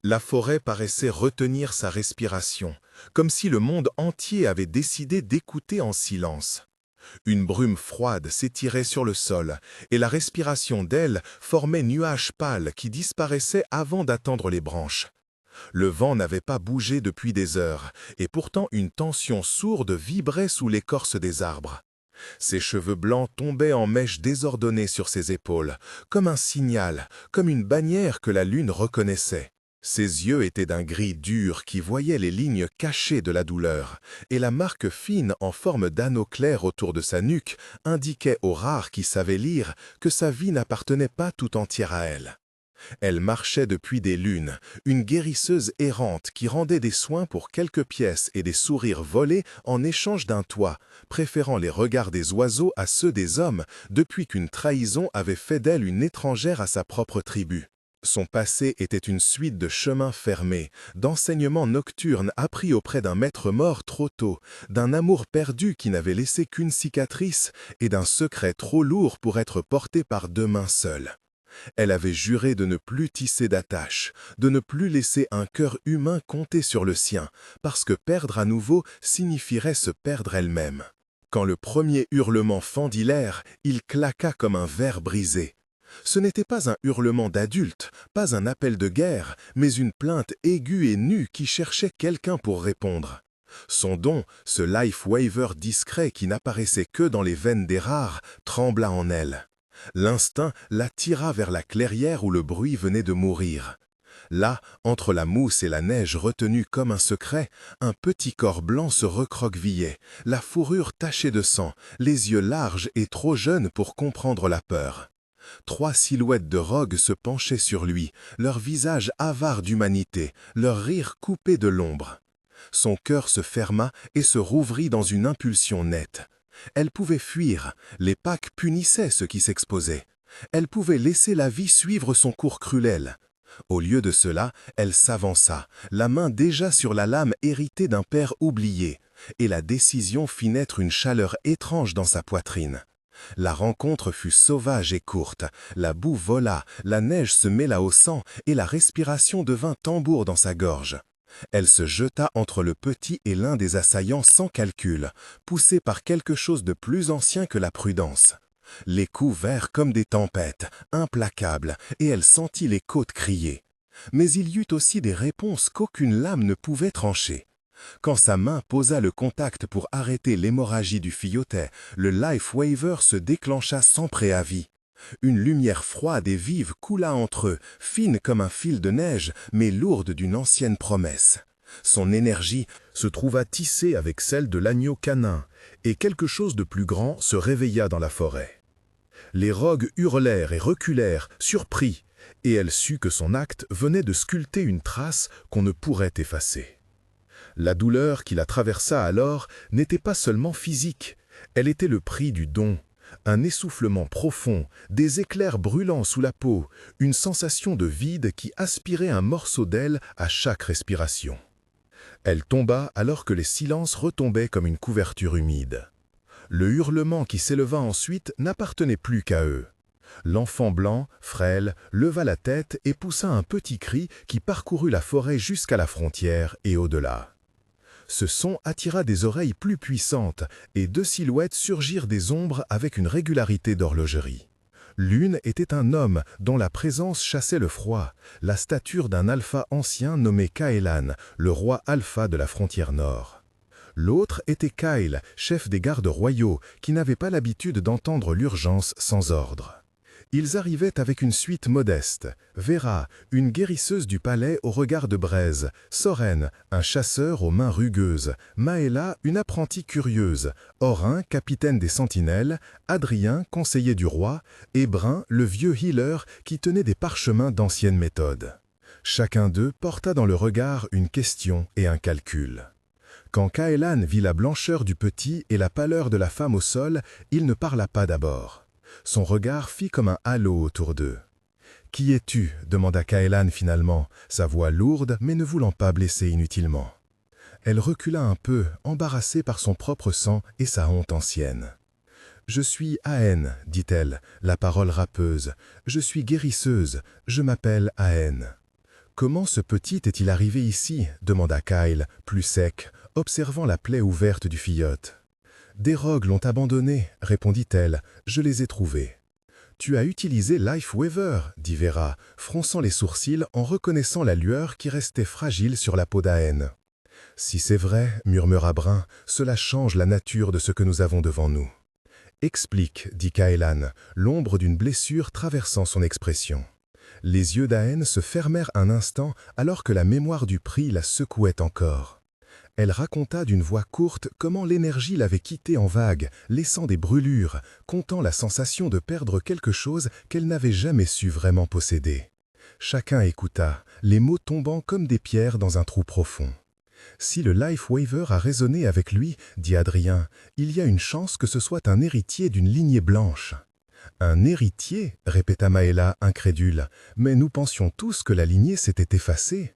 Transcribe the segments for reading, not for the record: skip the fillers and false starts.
La forêt paraissait retenir sa respiration, comme si le monde entier avait décidé d'écouter en silence. Une brume froide s'étirait sur le sol, et la respiration d'elle formait nuages pâles qui disparaissaient avant d'atteindre les branches. Le vent n'avait pas bougé depuis des heures, et pourtant une tension sourde vibrait sous l'écorce des arbres. Ses cheveux blancs tombaient en mèches désordonnées sur ses épaules, comme un signal, comme une bannière que la lune reconnaissait. Ses yeux étaient d'un gris dur qui voyait les lignes cachées de la douleur, et la marque fine en forme d'anneau clair autour de sa nuque indiquait aux rares qui savaient lire que sa vie n'appartenait pas tout entière à elle. Elle marchait depuis des lunes, une guérisseuse errante qui rendait des soins pour quelques pièces et des sourires volés en échange d'un toit, préférant les regards des oiseaux à ceux des hommes depuis qu'une trahison avait fait d'elle une étrangère à sa propre tribu. Son passé était une suite de chemins fermés, d'enseignements nocturnes appris auprès d'un maître mort trop tôt, d'un amour perdu qui n'avait laissé qu'une cicatrice et d'un secret trop lourd pour être porté par deux mains seules. Elle avait juré de ne plus tisser d'attaches, de ne plus laisser un cœur humain compter sur le sien, parce que perdre à nouveau signifierait se perdre elle-même. Quand le premier hurlement fendit l'air, il claqua comme un verre brisé. Ce n'était pas un hurlement d'adulte, pas un appel de guerre, mais une plainte aiguë et nue qui cherchait quelqu'un pour répondre. Son don, ce life waver discret qui n'apparaissait que dans les veines des rares, trembla en elle. L'instinct la tira vers la clairière où le bruit venait de mourir. Là, entre la mousse et la neige retenue comme un secret, un petit corps blanc se recroquevillait, la fourrure tachée de sang, les yeux larges et trop jeunes pour comprendre la peur. Trois silhouettes de rogues se penchaient sur lui, leurs visages avares d'humanité, leurs rires coupés de l'ombre. Son cœur se ferma et se rouvrit dans une impulsion nette. Elle pouvait fuir, les Pâques punissaient ceux qui s'exposaient. Elle pouvait laisser la vie suivre son cours cruel. Au lieu de cela, elle s'avança, la main déjà sur la lame héritée d'un père oublié, et la décision fit naître une chaleur étrange dans sa poitrine. La rencontre fut sauvage et courte, la boue vola, la neige se mêla au sang et la respiration devint tambour dans sa gorge. Elle se jeta entre le petit et l'un des assaillants sans calcul, poussée par quelque chose de plus ancien que la prudence. Les coups vinrent comme des tempêtes, implacables, et elle sentit les côtes crier. Mais il y eut aussi des réponses qu'aucune lame ne pouvait trancher. Quand sa main posa le contact pour arrêter l'hémorragie du fillotet, le life waver se déclencha sans préavis. Une lumière froide et vive coula entre eux, fine comme un fil de neige, mais lourde d'une ancienne promesse. Son énergie se trouva tissée avec celle de l'agneau canin, et quelque chose de plus grand se réveilla dans la forêt. Les rogues hurlèrent et reculèrent, surpris, et elle sut que son acte venait de sculpter une trace qu'on ne pourrait effacer. La douleur qui la traversa alors n'était pas seulement physique, elle était le prix du don. Un essoufflement profond, des éclairs brûlants sous la peau, une sensation de vide qui aspirait un morceau d'elle à chaque respiration. Elle tomba alors que les silences retombaient comme une couverture humide. Le hurlement qui s'éleva ensuite n'appartenait plus qu'à eux. L'enfant blanc, frêle, leva la tête et poussa un petit cri qui parcourut la forêt jusqu'à la frontière et au-delà. Ce son attira des oreilles plus puissantes et deux silhouettes surgirent des ombres avec une régularité d'horlogerie. L'une était un homme dont la présence chassait le froid, la stature d'un alpha ancien nommé Kaelan, le roi alpha de la frontière nord. L'autre était Kyle, chef des gardes royaux, qui n'avait pas l'habitude d'entendre l'urgence sans ordre. Ils arrivaient avec une suite modeste. Vera, une guérisseuse du palais au regard de braise, Soren, un chasseur aux mains rugueuses, Maëla, une apprentie curieuse, Orin, capitaine des sentinelles, Adrien, conseiller du roi, et Brun, le vieux healer qui tenait des parchemins d'anciennes méthodes. Chacun d'eux porta dans le regard une question et un calcul. Quand Kaelan vit la blancheur du petit et la pâleur de la femme au sol, il ne parla pas d'abord. Son regard fit comme un halo autour d'eux. « Qui es-tu » demanda Kaelan finalement, sa voix lourde mais ne voulant pas blesser inutilement. Elle recula un peu, embarrassée par son propre sang et sa honte ancienne. « Je suis Aen, dit-elle, la parole râpeuse. Je suis guérisseuse, je m'appelle Aen. » Comment ce petit est-il arrivé ici demanda Kyle, plus sec, observant la plaie ouverte du filleul. Des rogues l'ont abandonné, répondit-elle, je les ai trouvés. Tu as utilisé Lifeweaver, dit Vera, fronçant les sourcils en reconnaissant la lueur qui restait fragile sur la peau d'Aen. Si c'est vrai, murmura Brun, cela change la nature de ce que nous avons devant nous. Explique, dit Kaelan, l'ombre d'une blessure traversant son expression. Les yeux d'Aen se fermèrent un instant alors que la mémoire du prix la secouait encore. Elle raconta d'une voix courte comment l'énergie l'avait quittée en vagues, laissant des brûlures, comptant la sensation de perdre quelque chose qu'elle n'avait jamais su vraiment posséder. Chacun écouta, les mots tombant comme des pierres dans un trou profond. Si le Lifeweaver a résonné avec lui, dit Adrien, il y a une chance que ce soit un héritier d'une lignée blanche. Un héritier, répéta Maëla, incrédule, mais nous pensions tous que la lignée s'était effacée.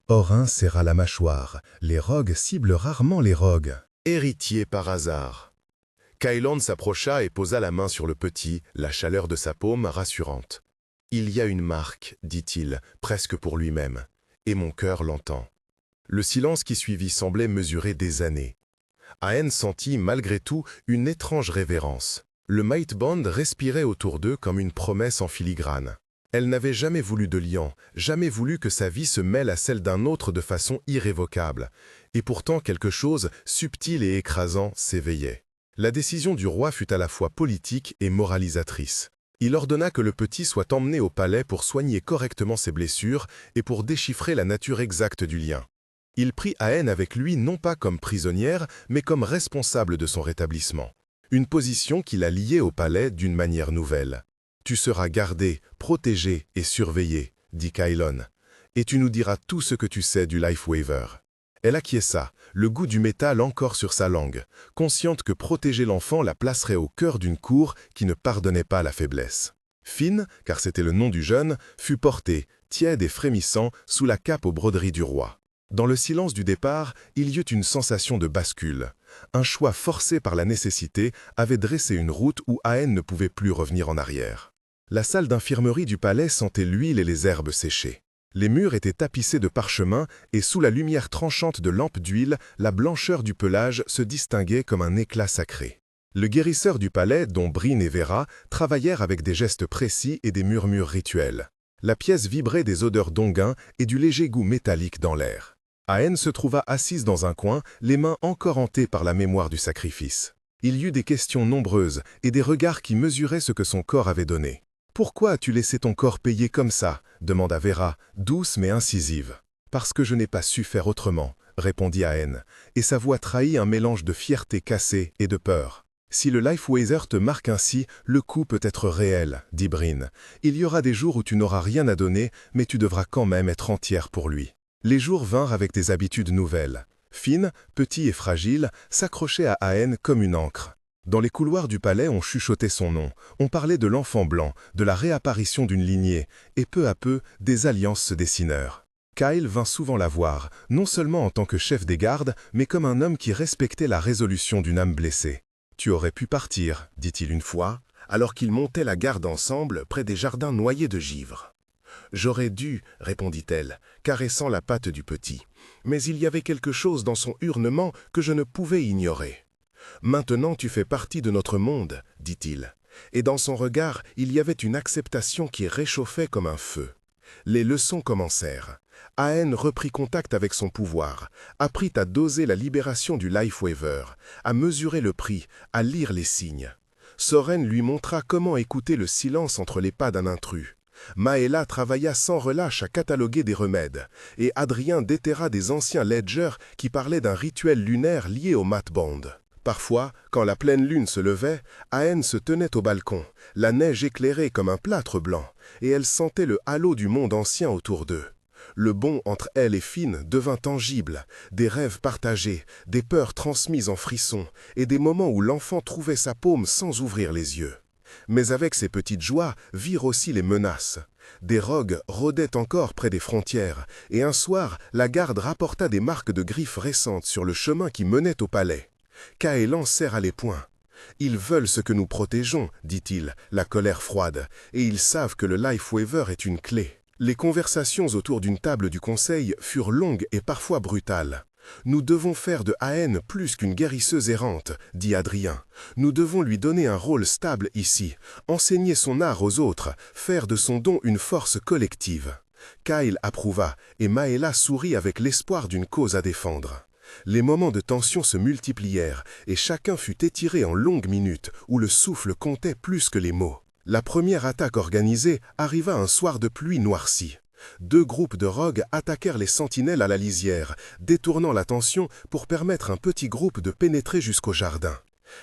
Orin serra la mâchoire, les rogues ciblent rarement les rogues. Héritier par hasard. Kylan s'approcha et posa la main sur le petit, la chaleur de sa paume rassurante. Il y a une marque, dit-il, presque pour lui-même, et mon cœur l'entend. Le silence qui suivit semblait mesurer des années. Aen sentit malgré tout une étrange révérence. Le Might Bond respirait autour d'eux comme une promesse en filigrane. Elle n'avait jamais voulu de liant, jamais voulu que sa vie se mêle à celle d'un autre de façon irrévocable. Et pourtant quelque chose, subtil et écrasant, s'éveillait. La décision du roi fut à la fois politique et moralisatrice. Il ordonna que le petit soit emmené au palais pour soigner correctement ses blessures et pour déchiffrer la nature exacte du lien. Il prit Aen avec lui non pas comme prisonnière, mais comme responsable de son rétablissement. Une position qui la liait au palais d'une manière nouvelle. « Tu seras gardé, protégé et surveillé, » dit Kylan, « et tu nous diras tout ce que tu sais du Lifeweaver. » Elle acquiesça, le goût du métal encore sur sa langue, consciente que protéger l'enfant la placerait au cœur d'une cour qui ne pardonnait pas la faiblesse. Finn, car c'était le nom du jeune, fut porté, tiède et frémissant, sous la cape aux broderies du roi. Dans le silence du départ, il y eut une sensation de bascule. Un choix forcé par la nécessité avait dressé une route où Aen ne pouvait plus revenir en arrière. La salle d'infirmerie du palais sentait l'huile et les herbes séchées. Les murs étaient tapissés de parchemins et sous la lumière tranchante de lampes d'huile, la blancheur du pelage se distinguait comme un éclat sacré. Le guérisseur du palais, dont Bryn et Vera, travaillèrent avec des gestes précis et des murmures rituels. La pièce vibrait des odeurs d'onguin et du léger goût métallique dans l'air. Aen se trouva assise dans un coin, les mains encore hantées par la mémoire du sacrifice. Il y eut des questions nombreuses et des regards qui mesuraient ce que son corps avait donné. « Pourquoi as-tu laissé ton corps payer comme ça ?» demanda Vera, douce mais incisive. « Parce que je n'ai pas su faire autrement », répondit Aen, et sa voix trahit un mélange de fierté cassée et de peur. « Si le Lifeweaver te marque ainsi, le coup peut être réel, dit Bryn. Il y aura des jours où tu n'auras rien à donner, mais tu devras quand même être entière pour lui. » Les jours vinrent avec des habitudes nouvelles. Finn, petit et fragile, s'accrochait à Aen comme une ancre. Dans les couloirs du palais, on chuchotait son nom. On parlait de l'enfant blanc, de la réapparition d'une lignée, et peu à peu, des alliances se dessinèrent. Kyle vint souvent la voir, non seulement en tant que chef des gardes, mais comme un homme qui respectait la résolution d'une âme blessée. « Tu aurais pu partir, » dit-il une fois, alors qu'ils montaient la garde ensemble près des jardins noyés de givre. « J'aurais dû, » répondit-elle, caressant la patte du petit. « Mais il y avait quelque chose dans son hurlement que je ne pouvais ignorer. »« Maintenant tu fais partie de notre monde, » dit-il. Et dans son regard, il y avait une acceptation qui réchauffait comme un feu. Les leçons commencèrent. Aen reprit contact avec son pouvoir, apprit à doser la libération du Lifeweaver, à mesurer le prix, à lire les signes. Soren lui montra comment écouter le silence entre les pas d'un intrus. Maëla travailla sans relâche à cataloguer des remèdes, et Adrien déterra des anciens ledgers qui parlaient d'un rituel lunaire lié au Mat Bond. Parfois, quand la pleine lune se levait, Aen se tenait au balcon, la neige éclairée comme un plâtre blanc, et elle sentait le halo du monde ancien autour d'eux. Le bond entre elle et Finn devint tangible, des rêves partagés, des peurs transmises en frissons, et des moments où l'enfant trouvait sa paume sans ouvrir les yeux. Mais avec ces petites joies virent aussi les menaces. Des rogues rôdaient encore près des frontières, et un soir, la garde rapporta des marques de griffes récentes sur le chemin qui menait au palais. Kaelan serra les poings. « Ils veulent ce que nous protégeons, dit-il, la colère froide, et ils savent que le Lifeweaver est une clé. » Les conversations autour d'une table du conseil furent longues et parfois brutales. « Nous devons faire de Aen plus qu'une guérisseuse errante, » dit Adrien. « Nous devons lui donner un rôle stable ici, enseigner son art aux autres, faire de son don une force collective. » Kyle approuva, et Maëla sourit avec l'espoir d'une cause à défendre. Les moments de tension se multiplièrent, et chacun fut étiré en longues minutes où le souffle comptait plus que les mots. La première attaque organisée arriva un soir de pluie noircie. 2 groupes de rogues attaquèrent les sentinelles à la lisière, détournant l'attention pour permettre à un petit groupe de pénétrer jusqu'au jardin.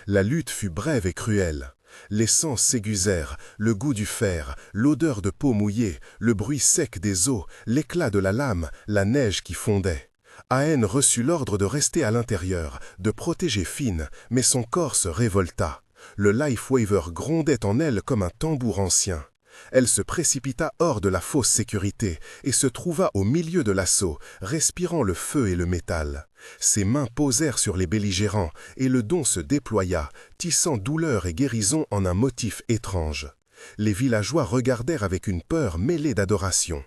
La lutte fut brève et cruelle. Les sens s'aiguisèrent, le goût du fer, l'odeur de peau mouillée, le bruit sec des os, l'éclat de la lame, la neige qui fondait. Aen reçut l'ordre de rester à l'intérieur, de protéger Finn, mais son corps se révolta. Le Lifewaver grondait en elle comme un tambour ancien. Elle se précipita hors de la fausse sécurité et se trouva au milieu de l'assaut, respirant le feu et le métal. Ses mains posèrent sur les belligérants et le don se déploya, tissant douleur et guérison en un motif étrange. Les villageois regardèrent avec une peur mêlée d'adoration.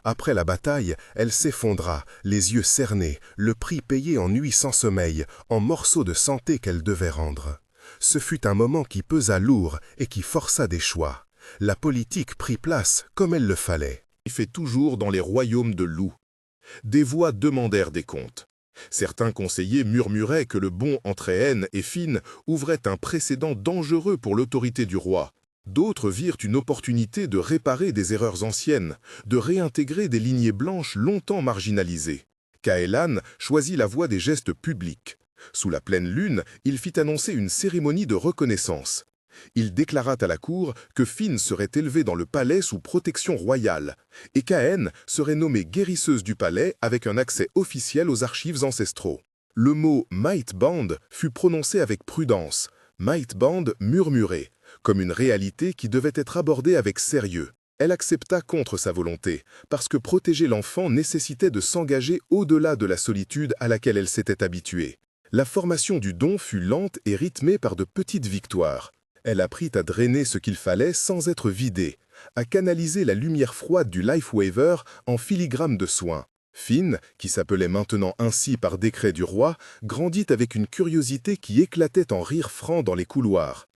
Après la bataille, elle s'effondra, les yeux cernés, le prix payé en nuits sans sommeil, en morceaux de santé qu'elle devait rendre. Ce fut un moment qui pesa lourd et qui força des choix. La politique prit place comme elle le fallait. Il fait toujours dans les royaumes de loups. Des voix demandèrent des comptes. Certains conseillers murmuraient que le bond entre Aen et Finn ouvrait un précédent dangereux pour l'autorité du roi. D'autres virent une opportunité de réparer des erreurs anciennes, de réintégrer des lignées blanches longtemps marginalisées. Caëlan choisit la voie des gestes publics. Sous la pleine lune, il fit annoncer une cérémonie de reconnaissance. Il déclara à la cour que Finn serait élevée dans le palais sous protection royale, et qu'Aen serait nommée guérisseuse du palais avec un accès officiel aux archives ancestraux. Le mot « Mightband » fut prononcé avec prudence, Mightband murmuré, comme une réalité qui devait être abordée avec sérieux. Elle accepta contre sa volonté, parce que protéger l'enfant nécessitait de s'engager au-delà de la solitude à laquelle elle s'était habituée. La formation du don fut lente et rythmée par de petites victoires. Elle apprit à drainer ce qu'il fallait sans être vidée, à canaliser la lumière froide du Lifewaver en filigrane de soins. Finn, qui s'appelait maintenant ainsi par décret du roi, grandit avec une curiosité qui éclatait en rires francs dans les couloirs.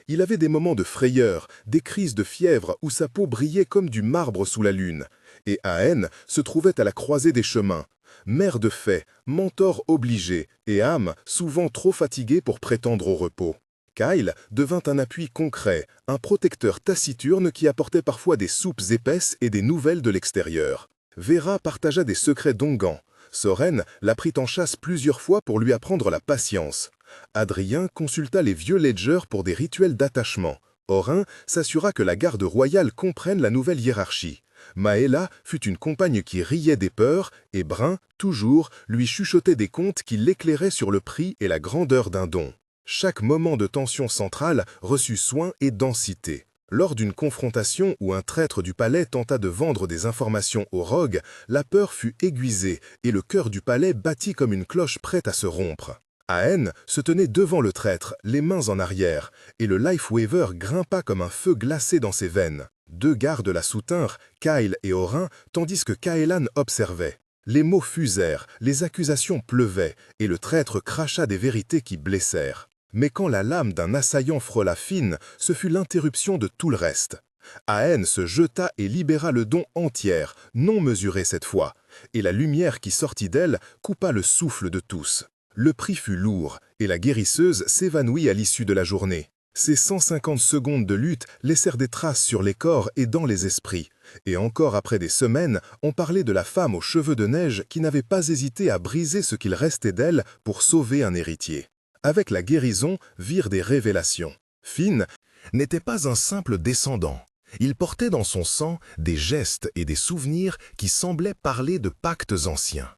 Il avait des moments de frayeur, des crises de fièvre où sa peau brillait comme du marbre sous la lune. Et Aen se trouvait à la croisée des chemins. Mère de fait, mentor obligé, et âme souvent trop fatiguée pour prétendre au repos. Kyle devint un appui concret, un protecteur taciturne qui apportait parfois des soupes épaisses et des nouvelles de l'extérieur. Vera partagea des secrets d'Ongan. Soren la prit en chasse plusieurs fois pour lui apprendre la patience. Adrien consulta les vieux ledgers pour des rituels d'attachement. Orin s'assura que la garde royale comprenne la nouvelle hiérarchie. Maëla fut une compagne qui riait des peurs, et Brin, toujours, lui chuchotait des contes qui l'éclairaient sur le prix et la grandeur d'un don. Chaque moment de tension centrale reçut soin et densité. Lors d'une confrontation où un traître du palais tenta de vendre des informations aux rogues, la peur fut aiguisée et le cœur du palais battit comme une cloche prête à se rompre. Aen se tenait devant le traître, les mains en arrière, et le Lifewaver grimpa comme un feu glacé dans ses veines. 2 gardes la soutinrent, Kyle et Orin, tandis que Caëlan observait. Les mots fusèrent, les accusations pleuvaient, et le traître cracha des vérités qui blessèrent. Mais quand la lame d'un assaillant frôla Finn, ce fut l'interruption de tout le reste. Aen se jeta et libéra le don entière, non mesuré cette fois, et la lumière qui sortit d'elle coupa le souffle de tous. Le prix fut lourd, et la guérisseuse s'évanouit à l'issue de la journée. Ces 150 secondes de lutte laissèrent des traces sur les corps et dans les esprits. Et encore après des semaines, on parlait de la femme aux cheveux de neige qui n'avait pas hésité à briser ce qu'il restait d'elle pour sauver un héritier. Avec la guérison virent des révélations. Finn n'était pas un simple descendant. Il portait dans son sang des gestes et des souvenirs qui semblaient parler de pactes anciens.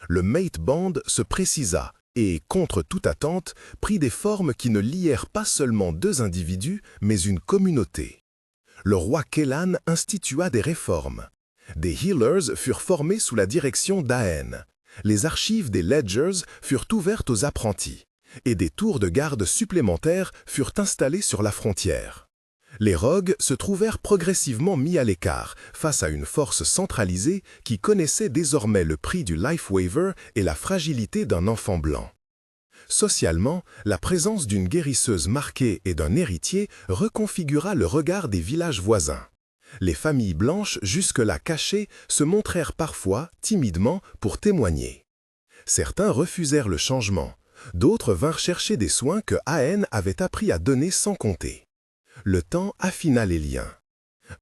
Le Mateband se précisa et, contre toute attente, prit des formes qui ne lièrent pas seulement 2 individus, mais une communauté. Le roi Kellan institua des réformes. Des healers furent formés sous la direction d'Aen. Les archives des ledgers furent ouvertes aux apprentis, et des tours de garde supplémentaires furent installées sur la frontière. Les rogues se trouvèrent progressivement mis à l'écart face à une force centralisée qui connaissait désormais le prix du Life Waver et la fragilité d'un enfant blanc. Socialement, la présence d'une guérisseuse marquée et d'un héritier reconfigura le regard des villages voisins. Les familles blanches, jusque-là cachées, se montrèrent parfois, timidement, pour témoigner. Certains refusèrent le changement, d'autres vinrent chercher des soins que Aen avait appris à donner sans compter. Le temps affina les liens.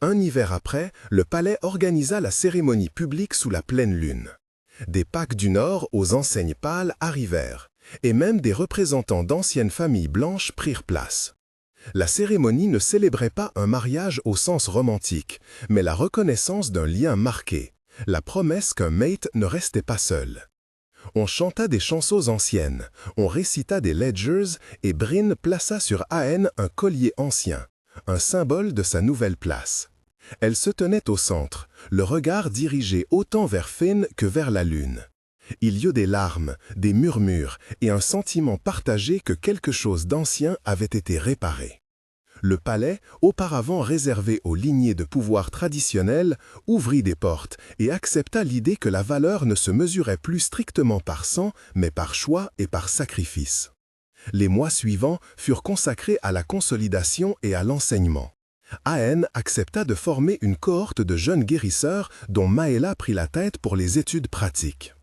Un hiver après, le palais organisa la cérémonie publique sous la pleine lune. Des Pâques du Nord aux enseignes pâles arrivèrent, et même des représentants d'anciennes familles blanches prirent place. La cérémonie ne célébrait pas un mariage au sens romantique, mais la reconnaissance d'un lien marqué, la promesse qu'un mate ne restait pas seul. On chanta des chansons anciennes, on récita des ledgers et Bryn plaça sur Aen un collier ancien, un symbole de sa nouvelle place. Elle se tenait au centre, le regard dirigé autant vers Finn que vers la lune. Il y eut des larmes, des murmures et un sentiment partagé que quelque chose d'ancien avait été réparé. Le palais, auparavant réservé aux lignées de pouvoir traditionnelles, ouvrit des portes et accepta l'idée que la valeur ne se mesurait plus strictement par sang, mais par choix et par sacrifice. Les mois suivants furent consacrés à la consolidation et à l'enseignement. Aen accepta de former une cohorte de jeunes guérisseurs dont Maela prit la tête pour les études pratiques.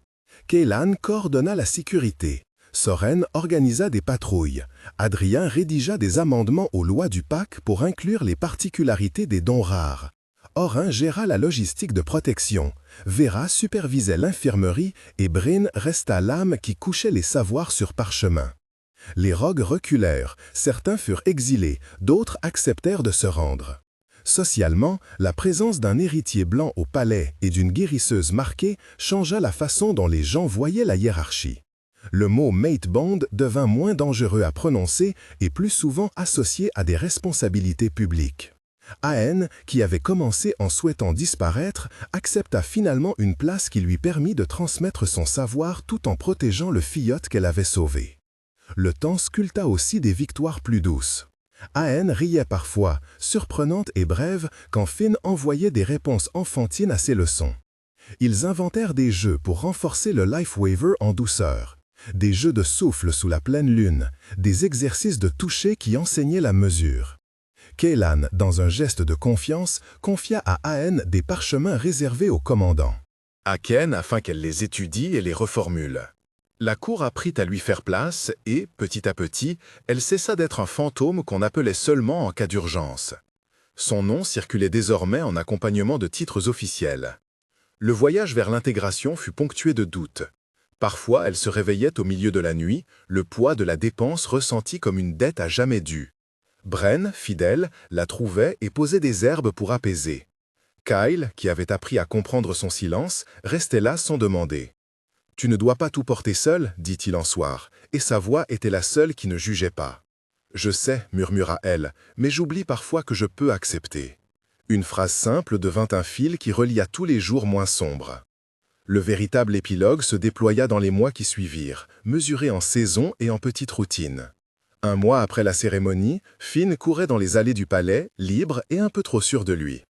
Kaylan coordonna la sécurité. Soren organisa des patrouilles. Adrien rédigea des amendements aux lois du Pacte pour inclure les particularités des dons rares. Orin géra la logistique de protection. Vera supervisait l'infirmerie et Bryn resta l'âme qui couchait les savoirs sur parchemin. Les rogues reculèrent, certains furent exilés, d'autres acceptèrent de se rendre. Socialement, la présence d'un héritier blanc au palais et d'une guérisseuse marquée changea la façon dont les gens voyaient la hiérarchie. Le mot mate bond devint moins dangereux à prononcer et plus souvent associé à des responsabilités publiques. Aen, qui avait commencé en souhaitant disparaître, accepta finalement une place qui lui permit de transmettre son savoir tout en protégeant le filleul qu'elle avait sauvé. Le temps sculpta aussi des victoires plus douces. Aen riait parfois, surprenante et brève, quand Finn envoyait des réponses enfantines à ses leçons. Ils inventèrent des jeux pour renforcer le Life Waver en douceur. Des jeux de souffle sous la pleine lune, des exercices de toucher qui enseignaient la mesure. Kaylan, dans un geste de confiance, confia à Aen des parchemins réservés au commandant. À Ken afin qu'elle les étudie et les reformule. La cour apprit à lui faire place et, petit à petit, elle cessa d'être un fantôme qu'on appelait seulement en cas d'urgence. Son nom circulait désormais en accompagnement de titres officiels. Le voyage vers l'intégration fut ponctué de doutes. Parfois, elle se réveillait au milieu de la nuit, le poids de la dépense ressenti comme une dette à jamais due. Bren, fidèle, la trouvait et posait des herbes pour apaiser. Kyle, qui avait appris à comprendre son silence, restait là sans demander. « Tu ne dois pas tout porter seul, dit-il un soir, et sa voix était la seule qui ne jugeait pas. « Je sais, murmura elle, mais j'oublie parfois que je peux accepter. » Une phrase simple devint un fil qui relia tous les jours moins sombres. Le véritable épilogue se déploya dans les mois qui suivirent, mesuré en saisons et en petites routines. Un mois après la cérémonie, Finn courait dans les allées du palais, libre et un peu trop sûr de lui.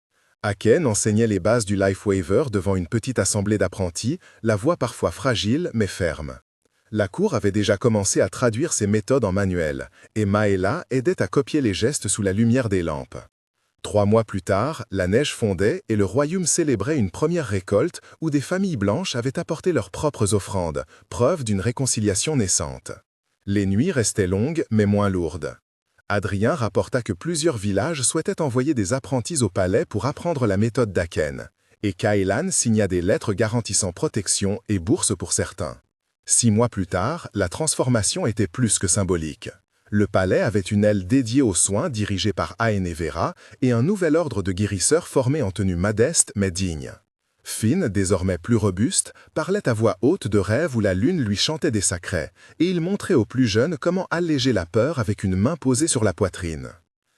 Aken enseignait les bases du Life Waver devant une petite assemblée d'apprentis, la voix parfois fragile mais ferme. La cour avait déjà commencé à traduire ses méthodes en manuel, et Maela aidait à copier les gestes sous la lumière des lampes. 3 mois plus tard, la neige fondait et le royaume célébrait une première récolte où des familles blanches avaient apporté leurs propres offrandes, preuve d'une réconciliation naissante. Les nuits restaient longues mais moins lourdes. Adrien rapporta que plusieurs villages souhaitaient envoyer des apprentis au palais pour apprendre la méthode d'Aken, et Kaylan signa des lettres garantissant protection et bourse pour certains. 6 mois plus tard, la transformation était plus que symbolique. Le palais avait une aile dédiée aux soins dirigée par Aen et Vera et un nouvel ordre de guérisseurs formé en tenue modeste mais digne. Finn, désormais plus robuste, parlait à voix haute de rêves où la lune lui chantait des sacrets, et il montrait aux plus jeunes comment alléger la peur avec une main posée sur la poitrine.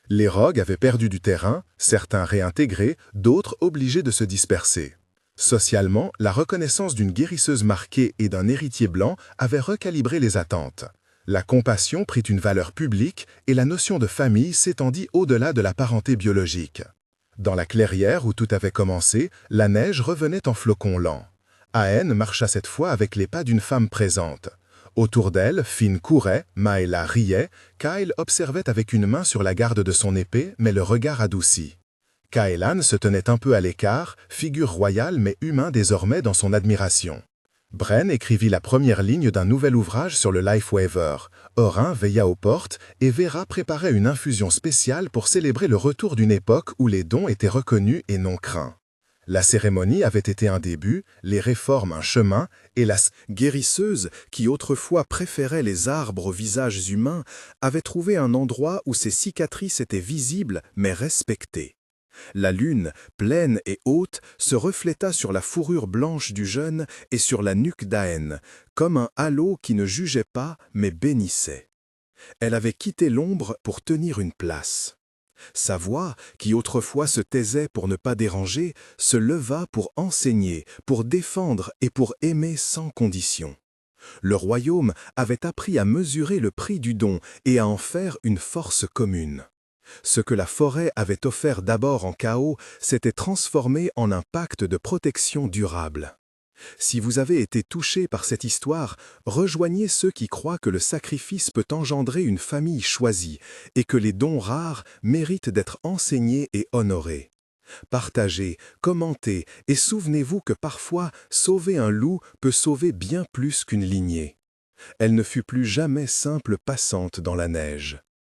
Les rogues avaient perdu du terrain, certains réintégrés, d'autres obligés de se disperser. Socialement, la reconnaissance d'une guérisseuse marquée et d'un héritier blanc avait recalibré les attentes. La compassion prit une valeur publique et la notion de famille s'étendit au-delà de la parenté biologique. Dans la clairière où tout avait commencé, la neige revenait en flocons lents. Aen marcha cette fois avec les pas d'une femme présente. Autour d'elle, Finn courait, Maëla riait, Kyle observait avec une main sur la garde de son épée, mais le regard adouci. Kaelan se tenait un peu à l'écart, figure royale mais humain désormais dans son admiration. Bren écrivit la première ligne d'un nouvel ouvrage sur le Lifeweaver. Orin veilla aux portes et Vera préparait une infusion spéciale pour célébrer le retour d'une époque où les dons étaient reconnus et non craints. La cérémonie avait été un début, les réformes un chemin, et la guérisseuse, qui autrefois préférait les arbres aux visages humains, avait trouvé un endroit où ses cicatrices étaient visibles mais respectées. La lune, pleine et haute, se refléta sur la fourrure blanche du jeune et sur la nuque d'Aen, comme un halo qui ne jugeait pas mais bénissait. Elle avait quitté l'ombre pour tenir une place. Sa voix, qui autrefois se taisait pour ne pas déranger, se leva pour enseigner, pour défendre et pour aimer sans condition. Le royaume avait appris à mesurer le prix du don et à en faire une force commune. Ce que la forêt avait offert d'abord en chaos s'était transformé en un pacte de protection durable. Si vous avez été touché par cette histoire, rejoignez ceux qui croient que le sacrifice peut engendrer une famille choisie et que les dons rares méritent d'être enseignés et honorés. Partagez, commentez et souvenez-vous que parfois, sauver un loup peut sauver bien plus qu'une lignée. Elle ne fut plus jamais simple passante dans la neige.